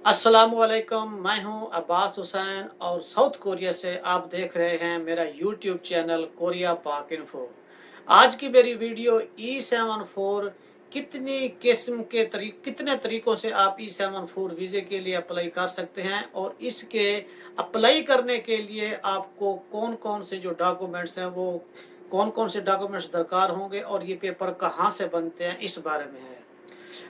अस्सलामुअलैकुम, मैं हूं अब्बास हुसैन और साउथ कोरिया से आप देख रहे हैं मेरा यूट्यूब चैनल कोरिया पाक इन्फो। आज की मेरी वीडियो E74 कितने तरीकों से आप E74 वीज़े के लिए अप्लाई कर सकते हैं और इसके अप्लाई करने के लिए आपको कौन कौन से जो डॉक्यूमेंट्स हैं वो कौन कौन से डॉक्यूमेंट्स दरकार होंगे और ये पेपर कहाँ से बनते हैं, इस बारे में है।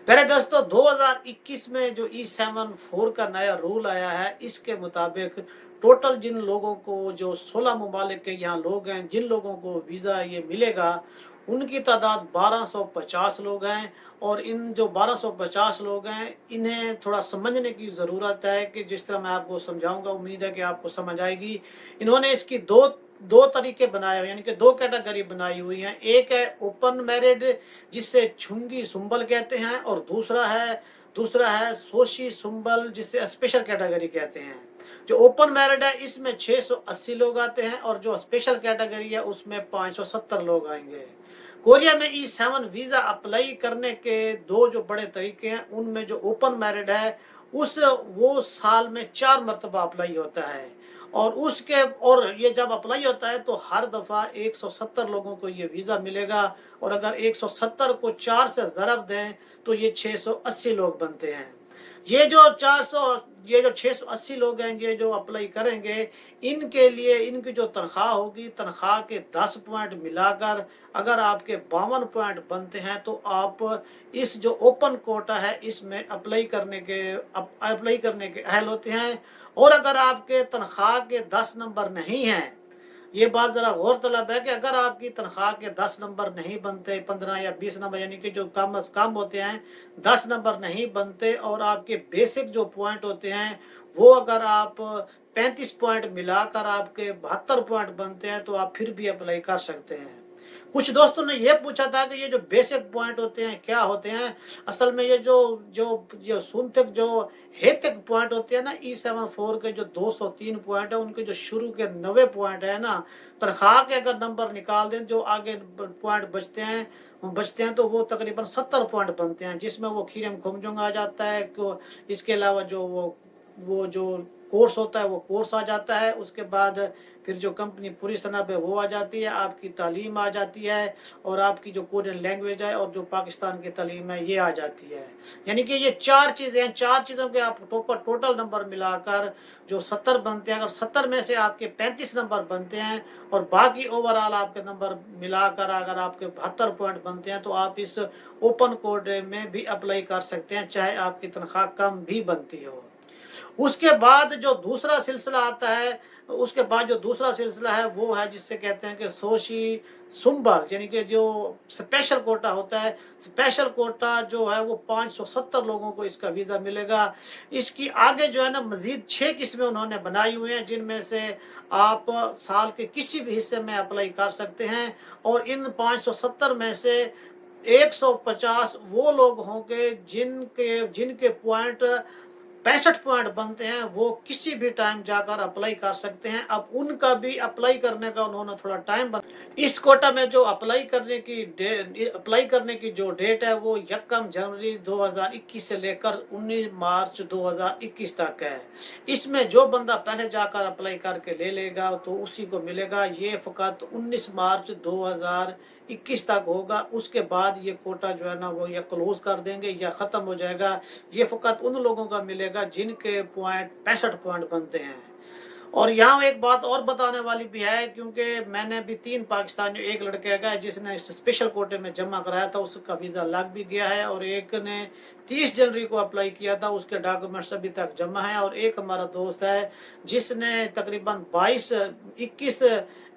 मेरे दोस्तों, 2021 में जो E74 का नया रूल आया है, इसके मुताबिक टोटल जिन लोगों को, जो 16 ममालिक के यहाँ लोग हैं, जिन लोगों को वीज़ा ये मिलेगा, उनकी तादाद 1250 लोग हैं। और इन जो 1250 लोग हैं, इन्हें थोड़ा समझने की ज़रूरत है कि जिस तरह मैं आपको समझाऊंगा, उम्मीद है कि आपको समझ आएगी। इन्होंने इसकी दो दो तरीके बनाए हुए, यानी कि दो कैटेगरी बनाई हुई हैं। एक है ओपन मैरिड, जिसे छुंगी सुंबल कहते हैं, और दूसरा है सोशी सुंबल, जिसे स्पेशल कैटेगरी कहते हैं। जो ओपन मैरिड है, इसमें 680 लोग आते हैं, और जो स्पेशल कैटेगरी है उसमें 570 लोग आएंगे। कोरिया में E7 वीज़ा अप्लाई करने के दो जो बड़े तरीके हैं, उनमें जो ओपन मैरिड है वो साल में 4 मरतबा अप्लाई होता है। और ये जब अप्लाई होता है तो हर दफ़ा 170 लोगों को ये वीज़ा मिलेगा। और अगर 170 को 4 से ज़रब दें तो ये 680 लोग बनते हैं। ये जो 680 लोग हैं, ये जो अप्लाई करेंगे, इनके लिए इनकी जो तनख्वाह होगी, तनख्वाह के 10 पॉइंट मिलाकर अगर आपके 52 पॉइंट बनते हैं तो आप इस जो ओपन कोटा है इसमें अप्लाई करने के अहल होते हैं। और अगर आपके तनख्वाह के 10 नंबर नहीं हैं, ये बात ज़रा गौर तलब है कि अगर आपकी तनख्वाह के 10 नंबर नहीं बनते, 15 या 20 नंबर, यानी कि जो कम अज़ कम होते हैं 10 नंबर नहीं बनते, और आपके बेसिक जो पॉइंट होते हैं वो अगर आप 35 पॉइंट मिलाकर आपके 72 पॉइंट बनते हैं तो आप फिर भी अप्लाई कर सकते हैं। कुछ दोस्तों ने ये पूछा था कि ये जो बेसिक पॉइंट होते हैं क्या होते हैं। असल में ये जो सुनतक जो हेतक पॉइंट होते हैं ना, E74 के जो 203 पॉइंट है, उनके जो शुरू के 90 पॉइंट है ना, तनख्वाह के अगर नंबर निकाल दें, जो आगे पॉइंट बचते हैं तो वो तकरीबन 70 पॉइंट बनते हैं, जिसमें वो खीरम खुमजुंग आ जाता है। इसके अलावा जो वो जो कोर्स होता है वो कोर्स आ जाता है। उसके बाद फिर जो कंपनी पूरी सनब है वो आ जाती है, आपकी तालीम आ जाती है, और आपकी जो कोरियन लैंग्वेज है और जो पाकिस्तान की तालीम है ये आ जाती है। यानी कि ये 4 चीज़ें हैं। 4 चीज़ों के आप टोटल नंबर मिलाकर जो 70 बनते हैं, अगर 70 में से आपके 35 नंबर बनते हैं और बाकी ओवरऑल आपके नंबर मिलाकर अगर आपके 72 पॉइंट बनते हैं तो आप इस ओपन कोटे में भी अप्लाई कर सकते हैं, चाहे आपकी तनख्वाह कम भी बनती हो। उसके बाद जो दूसरा सिलसिला आता है, वो है जिससे कहते हैं कि सोशी सुंबल, यानी कि जो स्पेशल कोटा होता है। स्पेशल कोटा जो है वो 570 लोगों को इसका वीज़ा मिलेगा। इसकी आगे जो है ना मज़ीद 6 किस्में उन्होंने बनाई हुई हैं, जिनमें से आप साल के किसी भी हिस्से में अप्लाई कर सकते हैं। और इन 570 में से 150 वो लोग होंगे जिनके पॉइंट 65 पॉइंट बनते हैं, वो किसी भी टाइम जाकर अप्लाई कर सकते हैं। अब उनका भी अप्लाई करने का उन्होंने थोड़ा टाइम बना। इस कोटा में जो अप्लाई करने की जो डेट है वो 1 जनवरी 2021 से लेकर 19 मार्च 2021 तक है। इसमें जो बंदा पहले जाकर अप्लाई करके ले लेगा तो उसी को मिलेगा। ये फ़कत 19 मार्च 2021 तक होगा। उसके बाद ये कोटा जो है ना वो या क्लोज कर देंगे या ख़त्म हो जाएगा। ये फ़कत उन लोगों का मिलेगा जिनके पॉइंट 65 पॉइंट बनते हैं। और यहाँ एक बात और बताने वाली भी है, क्योंकि मैंने भी 3 पाकिस्तानी, एक लड़के का है जिसने स्पेशल कोटे में जमा कराया था, उसका वीज़ा लग भी गया है, और एक ने 30 जनवरी को अप्लाई किया था, उसके डॉक्यूमेंट्स अभी तक जमा है। और एक हमारा दोस्त है जिसने तकरीबन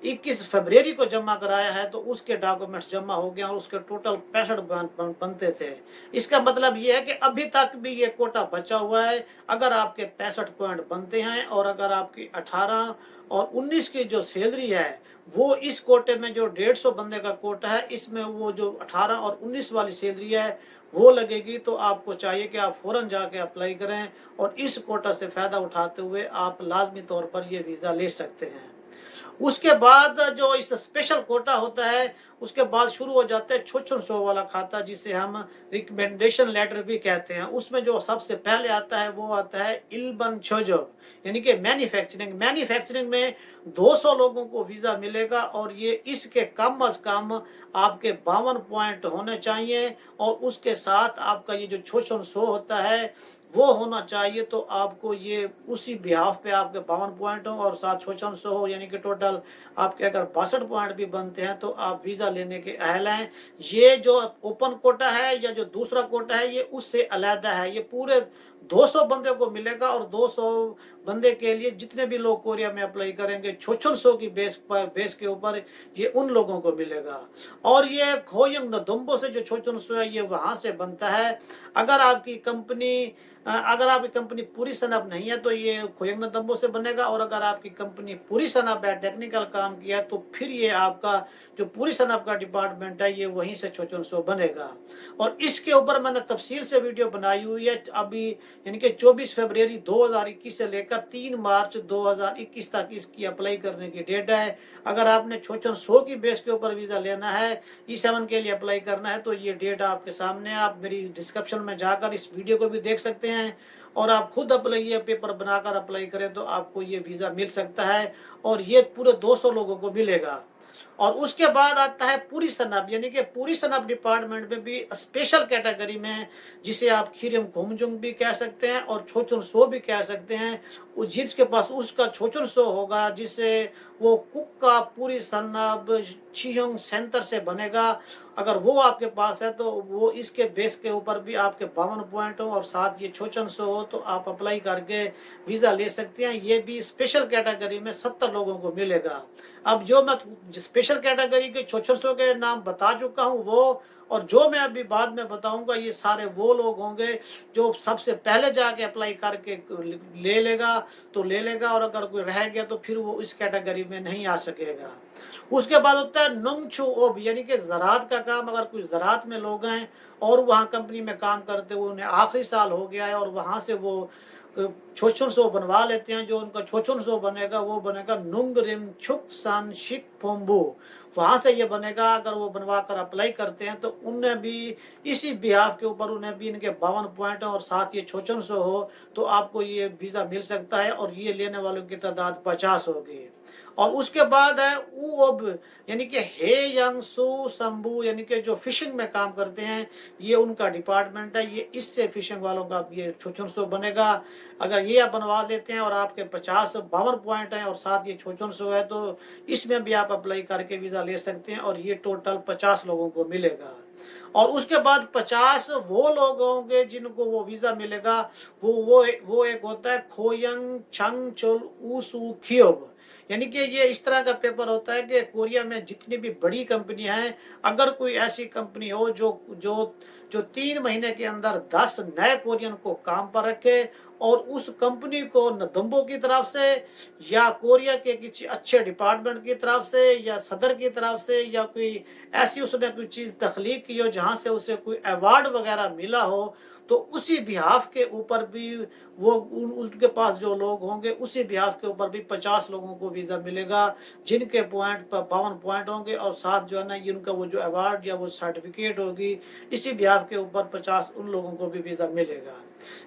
21 फरवरी को जमा कराया है, तो उसके डॉक्यूमेंट्स जमा हो गए और उसके टोटल 65 बनते थे। इसका मतलब ये है कि अभी तक भी ये कोटा बचा हुआ है। अगर आपके 65 पॉइंट बनते हैं और अगर आपकी 18 और 19 की जो सैलरी है वो इस कोटे में, जो 150 बंदे का कोटा है, इसमें वो जो 18 और 19 वाली सैलरी है वो लगेगी, तो आपको चाहिए कि आप फ़ौरन जाके अप्लाई करें और इस कोटा से फ़ायदा उठाते हुए आप लाजमी तौर पर ये वीज़ा ले सकते हैं। उसके बाद जो इस स्पेशल कोटा होता है उसके बाद शुरू हो जाता है छोछन सो वाला खाता, जिसे हम रिकमेंडेशन लेटर भी कहते हैं। उसमें जो सबसे पहले आता है वो आता है इल्बन छोजोग, यानी कि मैन्युफैक्चरिंग में 200 लोगों को वीज़ा मिलेगा और ये इसके कम अज कम आपके 52 पॉइंट होने चाहिए और उसके साथ आपका ये जो छोछन सो होता है वो होना चाहिए। तो आपको ये उसी बिहाफ पे आपके 52 पॉइंट हो और साथ छोछन सो हो, यानी कि टोटल आपके अगर 62 पॉइंट भी बनते हैं तो आप वीज़ा लेने के अहल हैं। ये जो ओपन कोटा है या जो दूसरा कोटा है ये उससे अलहदा है, ये पूरे 200 बंदे को मिलेगा और 200 बंदे के लिए जितने भी लोग कोरिया में अप्लाई करेंगे छोछन सो की बेस के ऊपर ये उन लोगों को मिलेगा। और ये खोयंग नदुम्बो से जो छोछन सो है ये वहाँ से बनता है। अगर आपकी कंपनी पूरी सनब नहीं है तो ये खोयंग नदुम्बो से बनेगा, और अगर आपकी कंपनी पूरी सनब है, टेक्निकल काम किया है, तो फिर ये आपका जो पूरी सनब का डिपार्टमेंट है ये वहीं से छोछन सो बनेगा। और इसके ऊपर मैंने तफसील से वीडियो बनाई हुई है अभी, यानी कि 24 फरवरी 2021 से लेकर 3 मार्च 2021 तक इसकी अप्लाई करने की डेट है। अगर आपने छोछन सो की बेस के ऊपर वीज़ा लेना है, E7 के लिए अप्लाई करना है, तो ये डेट आपके सामने है। आप मेरी डिस्क्रिप्शन में जाकर इस वीडियो को भी देख सकते हैं और आप खुद अप्लाई ये पेपर बनाकर अप्लाई करें तो आपको ये वीज़ा मिल सकता है और ये पूरे 200 लोगों को मिलेगा। और उसके बाद आता है पूरी सनब, यानी कि पूरी सनब डिपार्टमेंट में भी स्पेशल कैटेगरी में, जिसे आप खीरम खोमजुंग भी कह सकते हैं और छोचन सो भी कह सकते हैं, जिसके पास उसका छोचन सो होगा जिसे वो कुक का पूरी सनब चियोंग सेंटर से बनेगा। अगर वो आपके पास है तो वो इसके बेस के ऊपर भी आपके 52 पॉइंट हो और साथ ये छोचन सो हो तो आप अप्लाई करके वीज़ा ले सकते हैं। ये भी स्पेशल कैटेगरी में 70 लोगों को मिलेगा। अब जो मैं स्पेशल कैटेगरी के छोछन सो के नाम बता चुका हूँ वो, और जो मैं अभी बाद में बताऊंगा ये सारे वो लोग होंगे जो सबसे पहले जाके अप्लाई करके ले लेगा तो ले लेगा, और अगर कोई रह गया तो फिर वो इस कैटेगरी में नहीं आ सकेगा। उसके बाद होता है नुंगछू ओब, यानी कि ज़रात का काम। अगर कोई ज़रात में लोग हैं और वहाँ कंपनी में काम करते हुए उन्हें आखिरी साल हो गया है और वहाँ से वो छोछन सो बनवा लेते हैं, जो उनका छोछन सो बनेगा वो बनेगा नुंग रिम छुक सन शिक फोम्बू, वहाँ से ये बनेगा। अगर वो बनवा कर अप्लाई करते हैं तो उन्हें भी इसी बिहाफ के ऊपर उन्हें भी इनके 52 पॉइंट और साथ ये छोछन सो हो तो आपको ये वीज़ा मिल सकता है और ये लेने वालों की तादाद 50 होगी। और उसके बाद है ऊब, यानी कि हे यंग सू संबू, यानी कि जो फिशिंग में काम करते हैं ये उनका डिपार्टमेंट है। ये इससे फिशिंग वालों का ये छोछन सो बनेगा। अगर ये आप बनवा लेते हैं और आपके 52 पॉइंट हैं और साथ ये छोछन सो है तो इसमें भी आप अप्लाई करके वीज़ा ले सकते हैं और ये टोटल 50 लोगों को मिलेगा। और उसके बाद 50 वो लोग होंगे जिनको वो वीज़ा मिलेगा। वो एक होता है खोयंग छंग चुल ऊसू खियोब, यानी कि ये इस तरह का पेपर होता है कि कोरिया में जितनी भी बड़ी कंपनियां हैं, अगर कोई ऐसी कंपनी हो जो जो जो 3 महीने के अंदर 10 नए कोरियन को काम पर रखे और उस कंपनी को नदम्बो की तरफ से या कोरिया के किसी अच्छे डिपार्टमेंट की तरफ से या सदर की तरफ से या कोई ऐसी उसने कोई चीज़ तख्लीक की हो जहाँ से उसे कोई अवार्ड वगैरह मिला हो, तो उसी बिहाफ के ऊपर भी वो उसके पास जो लोग होंगे उसी बिहाफ के ऊपर भी 50 लोगों को वीज़ा मिलेगा जिनके पॉइंट पर 52 पॉइंट होंगे और साथ जो है ना इनका वो जो अवार्ड या वो सर्टिफिकेट होगी इसी बिहाफ के ऊपर 50 उन लोगों को भी वीज़ा मिलेगा।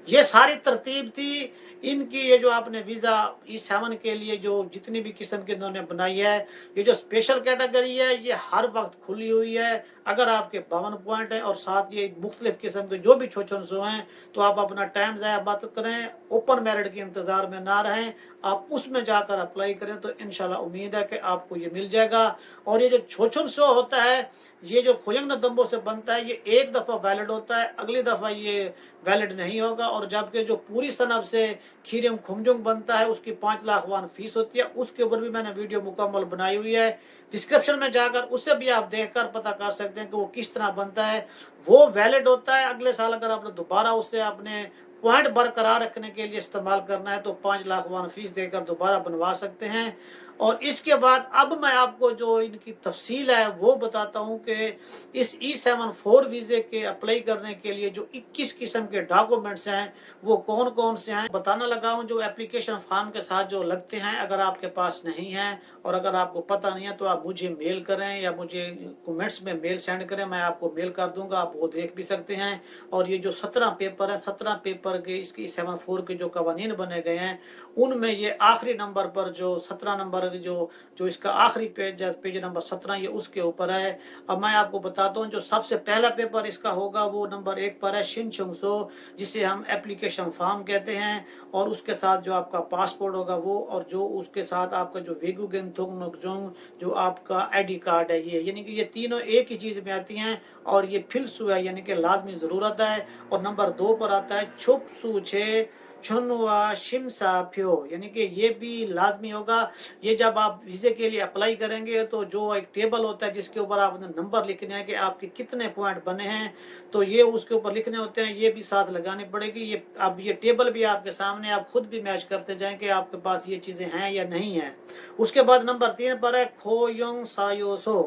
ये सारी तरतीब थी इनकी। ये जो आपने वीज़ा E7 के लिए जो जितनी भी किस्म की इन्होंने बनाई है, ये जो स्पेशल कैटेगरी है ये हर वक्त खुली हुई है। अगर आपके 52 पॉइंट हैं और साथ ये मुख्तलिफ किस्म के जो भी छोछन सो हैं तो आप अपना टाइम ज़ाया मत करें, ओपन मेरिट के इंतज़ार में ना रहें, आप उसमें जाकर अप्लाई करें तो इंशाल्लाह उम्मीद है कि आपको ये मिल जाएगा। और ये जो छोछन सो होता है ये जो खोयंग नदम्बो से बनता है ये एक दफ़ा वैलिड होता है, अगली दफ़ा ये वैलिड नहीं होगा। और जबकि जो पूरी सनब से खीरम खुमजुंग बनता है उसकी 5 लाख वान फीस होती है, उसके ऊपर भी मैंने वीडियो मुकम्मल बनाई हुई है, डिस्क्रिप्शन में जाकर उससे भी आप देखकर पता कर सकते हैं कि वो किस तरह बनता है। वो वैलिड होता है, अगले साल अगर आपने दोबारा उससे अपने पॉइंट बरकरार रखने के लिए इस्तेमाल करना है तो 5 लाख वान फीस देकर दोबारा बनवा सकते हैं। اور اس کے بعد اب میں آپ کو جو ان کی تفصیل ہے وہ بتاتا ہوں کہ اس E74 ویزے کے اپلائی کرنے کے لیے جو 21 قسم کے ڈاکومنٹس ہیں وہ کون کون سے ہیں بتانا لگا ہوں، جو اپلیکیشن فارم کے ساتھ جو لگتے ہیں۔ اگر آپ کے پاس نہیں ہیں اور اگر آپ کو پتہ نہیں ہے تو آپ مجھے میل کریں یا مجھے کومنٹس میں میل سینڈ کریں، میں آپ کو میل کر دوں گا، آپ وہ دیکھ بھی سکتے ہیں۔ اور یہ جو 17 پیپر ہے، 17 پیپر کے اس کی E74 کے جو قوانین بنے گئے ہیں ان میں یہ آخری نمبر پر جو 17 نمبر جو اس کا آخری پیج ہے، پیج نمبر 17، یہ اس کے اوپر ہے۔ اب میں آپ کو بتاتا ہوں جو سب سے پہلا پیپر اس کا ہوگا وہ نمبر 1 پر ہے شن چنگ سو، جسے ہم اپلیکیشن فارم کہتے ہیں، اور اس کے ساتھ جو آپ کا پاسپورٹ ہوگا وہ، اور جو اس کے ساتھ آپ کا جو ویگو گن تھونگ نک جونگ جو آپ کا آئی ڈی کارڈ ہے، یہ یعنی کہ یہ تینوں ایک ہی چیز میں آتی ہیں اور یہ فل سو ہے یعنی کہ لازمی ضرورت ہے۔ اور نمبر 2 پر آتا ہے چھپ سو چھے چھنوا شمسا پھیو، یعنی کہ یہ بھی لازمی ہوگا۔ یہ جب آپ ویزے کے لیے اپلائی کریں گے تو جو ایک ٹیبل ہوتا ہے جس کے اوپر آپ نے نمبر لکھنے ہیں کہ آپ کے کتنے پوائنٹ بنے ہیں، تو یہ اس کے اوپر لکھنے ہوتے ہیں، یہ بھی ساتھ لگانی پڑے گی۔ اب یہ ٹیبل بھی آپ کے سامنے، آپ خود بھی میچ کرتے جائیں کہ آپ کے پاس یہ چیزیں ہیں یا نہیں ہیں۔ اس کے بعد نمبر 3 پر ہے کھو یونگ سایو سو،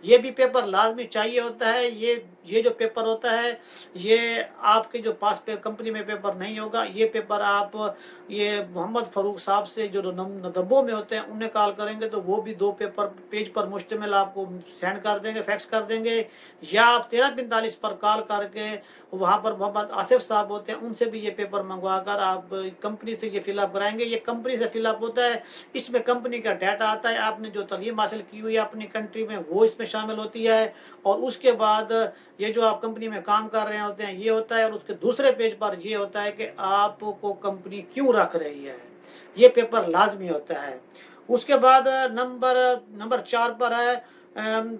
یہ بھی پیپر لازمی چاہیے ہوتا ہے۔ یہ جو پیپر ہوتا ہے یہ آپ کے جو پاس پہ کمپنی میں پیپر نہیں ہوگا، یہ پیپر آپ یہ محمد فاروق صاحب سے جو ندبوں میں ہوتے ہیں انہیں کال کریں گے تو وہ بھی 2 پیج پر مشتمل آپ کو سینڈ کر دیں گے، فیکس کر دیں گے، یا آپ 1345 پر کال کر کے وہاں پر محمد آصف صاحب ہوتے ہیں ان سے بھی یہ پیپر منگوا کر آپ کمپنی سے یہ فل اپ کرائیں گے۔ یہ کمپنی سے فل اپ ہوتا ہے، اس میں کمپنی کا ڈیٹا آتا ہے، آپ نے جو تعلیم حاصل کی ہوئی ہے اپنی کنٹری میں وہ اس میں شامل ہوتی ہے، اور اس کے بعد یہ جو آپ کمپنی میں کام کر رہے ہوتے ہیں یہ ہوتا ہے، اور اس کے دوسرے پیج پر یہ ہوتا ہے کہ آپ کو کمپنی کیوں رکھ رہی ہے، یہ پیپر لازمی ہوتا ہے۔ اس کے بعد نمبر 4 پر ہے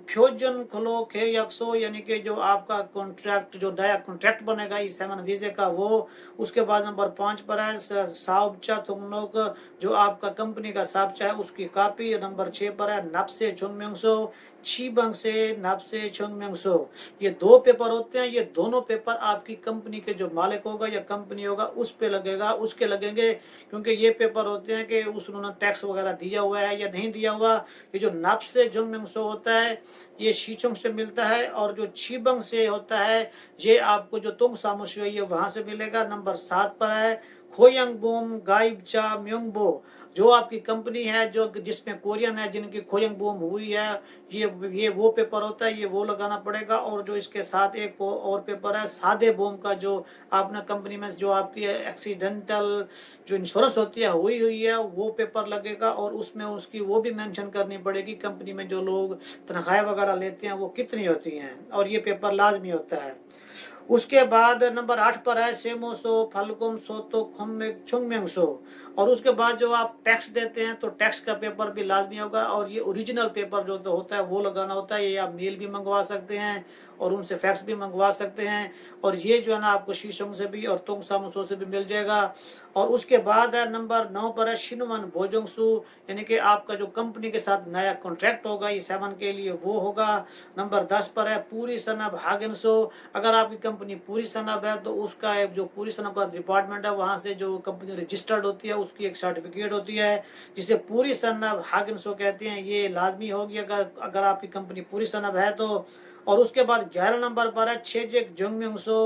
فیوجن کھلو کھے یکسو، یعنی کہ جو آپ کا کانٹریکٹ جو نیا کانٹریکٹ بنے گا E7 ویزے کا وہ۔ اس کے بعد نمبر 5 پر ہے ساوبچا تنگنوک، جو آپ کا کمپنی کا سابچہ ہے اس کی کاپی۔ نمبر 6 پر ہے نپ سے چھنگ منگ سو چھی بنگ سے نپ سے چھنگ منگ سو، یہ 2 پیپر ہوتے ہیں، یہ دونوں پیپر آپ کی کمپنی کے جو مالک ہوگا یا کمپنی ہوگا اس پہ لگے گا، اس کے لگیں گے، کیونکہ یہ پیپر ہوتے ہیں کہ انہوں نے ٹیکس وغیرہ دیا ہوا ہے یا نہیں دیا ہوا۔ یہ جو نپ سے جنگ منگ سو ہوتا ہے یہ شیچنگ سے ملتا ہے، اور جو چھی بنگ سے ہوتا ہے یہ آپ کو جو تنگ ساموشی ہے یہ وہاں سے ملے گا۔ نمبر 7 پر ہے کھوینگ بوم گائب چا میونگ بو، جو آپ کی کمپنی ہے جس میں کورین ہے جن کی کھوینگ بوم ہوئی ہے، یہ وہ پیپر ہوتا ہے، یہ وہ لگانا پڑے گا۔ اور جو اس کے ساتھ ایک اور پیپر ہے سادے بوم کا، جو آپ نے کمپنی میں جو آپ کی ایکسیڈنٹل جو انشورنس ہوتی ہے ہوئی ہے وہ پیپر لگے گا، اور اس میں اس کی وہ بھی مینشن کرنی پڑے گی کمپنی میں جو لوگ تنخواہیں وغیرہ لیتے ہیں وہ کتنی ہوتی ہیں، اور یہ پیپر لازمی ہوتا ہے۔ اس کے بعد نمبر 8 پر ہے سیمو سو پھلکم سو تو چھنگ منگ سو، اور اس کے بعد جو آپ ٹیکس دیتے ہیں تو ٹیکس کا پیپر بھی لازمی ہوگا، اور یہ اوریجنل پیپر جو ہوتا ہے وہ لگانا ہوتا ہے، یہ آپ میل بھی منگوا سکتے ہیں اور ان سے فیکس بھی منگوا سکتے ہیں، اور یہ جو ہے نا آپ کو شیشنگ سے بھی اور تنگ ساموسو سے بھی مل جائے گا۔ اور اس کے بعد ہے نمبر 9 پر ہے شنون بوجنگ سو، یعنی کہ آپ کا جو کمپنی کے ساتھ نیا کانٹریکٹ ہوگا E7 کے لیے وہ ہوگا۔ نمبر 10 پر ہے پوری صنب ہاگن سو، اگر آپ کی کمپنی پوری صنب ہے تو اس کا ایک جو پوری صنب کا ڈپارٹمنٹ ہے وہاں سے جو کمپنی رجسٹرڈ ہوتی ہے اس کی ایک سرٹیفکیٹ ہوتی ہے جسے پوری صنب ہاگن سو کہتے ہیں، یہ لازمی ہوگی اگر آپ کی کمپنی پوری صنب ہے تو۔ اور اس کے بعد 11 نمبر پر ہے چھیجک جنگ منگ سو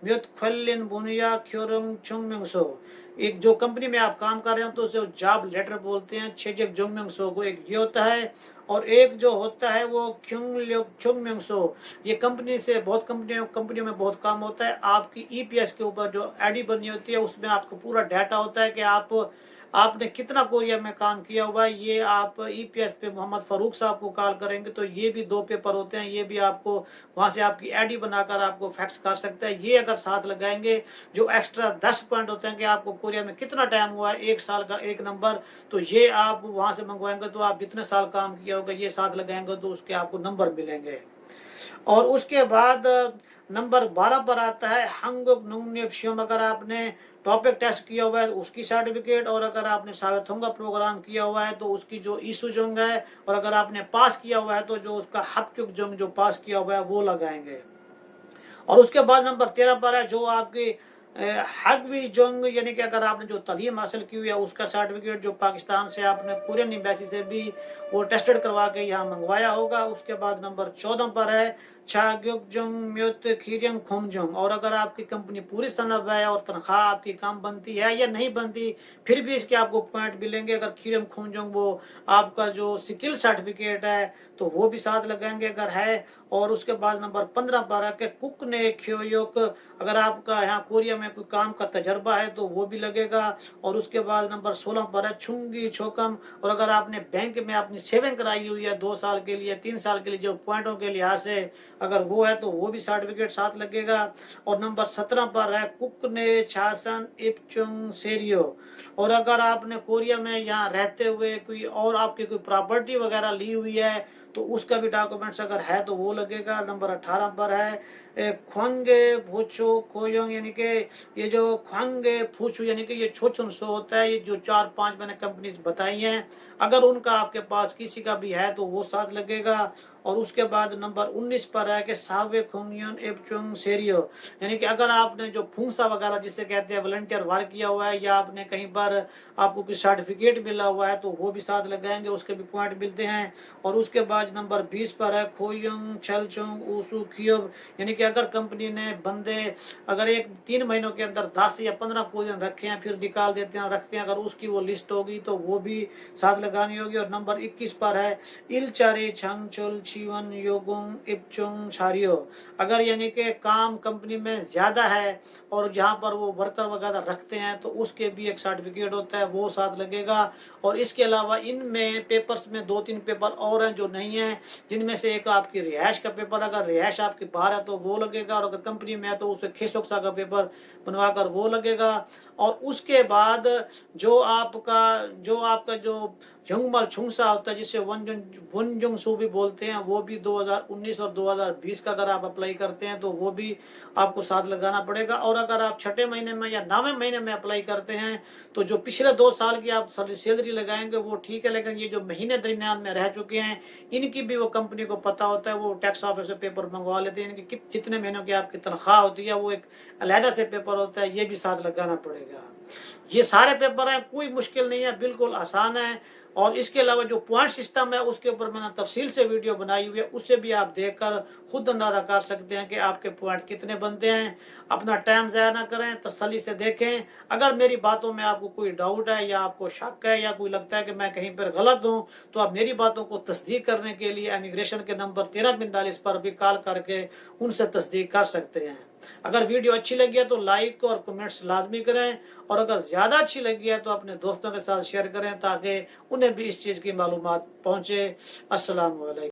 میوت کھلن بنیا کھیورنگ چنگ منگ سو، ایک جو کمپنی میں آپ کام کر رہے ہیں تو اسے جاب لیٹر بولتے ہیں، چھیجک جنگ منگ سو کو ایک یہ ہوتا ہے، اور ایک جو ہوتا ہے وہ چنگ منگ سو، یہ کمپنی سے بہت کمپنیوں میں بہت کام ہوتا ہے۔ آپ کی EPS کے اوپر جو آئی ڈی بنی ہوتی ہے اس میں آپ کو پورا ڈیٹا ہوتا ہے کہ آپ نے کتنا کوریا میں کام کیا ہوا ہے، یہ آپ EPS پہ محمد فاروق صاحب کو کال کریں گے تو یہ بھی 2 پیپر ہوتے ہیں، یہ بھی آپ کو وہاں سے آپ کی آئی ڈی بنا کر آپ کو فیکس کر سکتا ہے۔ یہ اگر ساتھ لگائیں گے جو ایکسٹرا 10 پوائنٹ ہوتے ہیں کہ آپ کو کوریا میں کتنا ٹائم ہوا ہے، 1 سال کا 1 نمبر، تو یہ آپ وہاں سے منگوائیں گے تو آپ جتنے سال کام کیا ہوگا یہ ساتھ لگائیں گے تو اس کے آپ کو نمبر ملیں گے۔ اور اس کے بعد نمبر 12 پر آتا ہے ہنگوک نونگنیپ شیوم، اگر آپ نے ٹاپک ٹیسٹ کیا ہوا ہے اس کی سرٹیفکیٹ، اور اگر آپ نے ساویتھونگا پروگرام کیا ہوا ہے تو اس کی جو ایسو جنگ ہے، اور اگر آپ نے پاس کیا ہوا ہے تو جو اس کا ہپکیوک جنگ جو پاس کیا ہوا ہے وہ لگائیں گے۔ اور اس کے بعد نمبر 13 پر ہے جو آپ کی हकवी जोंग यानी कि अगर आपने जो तालीम हासिल की हुई है उसका सर्टिफिकेट जो पाकिस्तान से आपने कोरियन एम्बेसी से भी वो टेस्टेड करवा के यहाँ मंगवाया होगा। उसके बाद नंबर 14 पर है छाग्युकजोंग म्यूत खीरियंग खोमजोंग। और अगर आपकी कंपनी पूरी सनद है और तनख्वाह आपकी कम बनती है या नहीं बनती फिर भी इसके आपको पॉइंट मिलेंगे। अगर खीरियंग खोमजोंग वो आपका जो स्किल सर्टिफिकेट है तो वो भी साथ लगाएंगे अगर है। और उसके बाद नंबर 15 पर है कि कुक ने ख्योयोक, अगर आपका यहाँ कोरिया में कोई काम का तजर्बा है तो वो भी लगेगा। और उसके बाद नंबर 16 पर है छुंगी छोकम, और अगर आपने बैंक में अपनी सेविंग कराई हुई है 2 साल के लिए 3 साल के लिए जो पॉइंटों के लिहाज से अगर वो है तो वो भी सर्टिफिकेट साथ लगेगा। और नंबर 17 पर है कुक ने छासन इपचुंग सेरियो, और अगर आपने कोरिया में यहाँ रहते हुए कोई और आपकी कोई प्रॉपर्टी वगैरह ली हुई है तो उसका भी डॉक्यूमेंट्स अगर है तो वो लगेगा। नंबर 18 पर है ख्वांगे फूचू कोयोंग, यानी कि ये जो ख्वांगे फूचू यानी कि ये छोचुन शो होता है, ये जो 4-5 मैंने कंपनीज बताई हैं अगर उनका आपके पास किसी का भी है तो वो साथ लगेगा। और उसके बाद नंबर 19 पर है कि सावे खोंगियन एपचुंग सेरियो, यानी कि अगर आपने जो फूंसा वगैरह जिसे कहते हैं वॉलंटियर वर्क किया हुआ है या आपने कहीं पर आपको कोई सर्टिफिकेट मिला हुआ है तो वो भी साथ लगाएंगे, उसके भी पॉइंट मिलते हैं। और उसके बाद नंबर 20 पर है खोयुंग छलचुंग ऊसू खियोब, यानी कि अगर कंपनी ने बंदे अगर 3 महीनों के अंदर 10 या 15 कोरियन रखे हैं फिर निकाल देते हैं रखते हैं, अगर उसकी वो लिस्ट होगी तो वो भी साथ लगानी होगी। और नंबर 21 पर है इलचारे छंगचुल चीवन योगुंग इपचुंग छारियो, अगर यानी कि काम कंपनी में ज्यादा है और जहाँ पर वो वर्कर वगैरह रखते हैं तो उसके भी एक सर्टिफिकेट होता है वो साथ लगेगा। और इसके अलावा इनमें पेपर्स में 2-3 पेपर और हैं जो नहीं है, जिनमें से एक आपकी रिहाइश का पेपर, अगर रिहाइश आपकी बाहर है तो वो लगेगा, और अगर कंपनी में है तो उसे खेसोक्सा का पेपर बनवा कर वो लगेगा। और उसके बाद जो आपका जो झुंगमल छुंगसा होता है जिसे वनजुंग सू भी बोलते हैं, वो भी 2019 और 2020 का अगर आप अप्लाई करते हैं तो वो भी आपको साथ लगाना पड़ेगा। और अगर आप 6ठे महीने में या 9वें महीने में अप्लाई करते हैं तो जो पिछले 2 साल की आप सैलरी लगाएंगे वो ठीक है, लेकिन ये जो महीने दरमियान में रह चुके हैं इनकी भी वो कंपनी को पता होता है, वो टैक्स ऑफिस से पेपर मंगवा लेते हैं। इनकी कितने महीनों की आपकी तनख्वाह होती है वो एक अलहदा से पेपर होता है, ये भी साथ लगाना पड़ेगा। ये सारे पेपर हैं, कोई मुश्किल नहीं है, बिल्कुल आसान है। और इसके अलावा जो पॉइंट सिस्टम है उसके ऊपर मैंने तफसील से वीडियो बनाई हुई है, उससे भी आप देखकर खुद अंदाजा कर सकते हैं कि आपके पॉइंट कितने बनते हैं। अपना टाइम ज़ाया ना करें, तसल्ली से देखें। अगर मेरी बातों में आपको कोई डाउट है या आपको शक है या कोई लगता है कि मैं कहीं पर गलत हूँ तो आप मेरी बातों को तस्दीक करने के लिए इमिग्रेशन के नंबर 1345 पर भी कॉल करके उनसे तस्दीक कर सकते हैं। अगर वीडियो अच्छी लगी है तो लाइक और कमेंट्स लाजमी करें, और अगर ज़्यादा अच्छी लगी है तो अपने दोस्तों के साथ शेयर करें ताकि उन्हें भी इस चीज़ की मालूमात पहुँचे। अस्सलाम वालेकुम।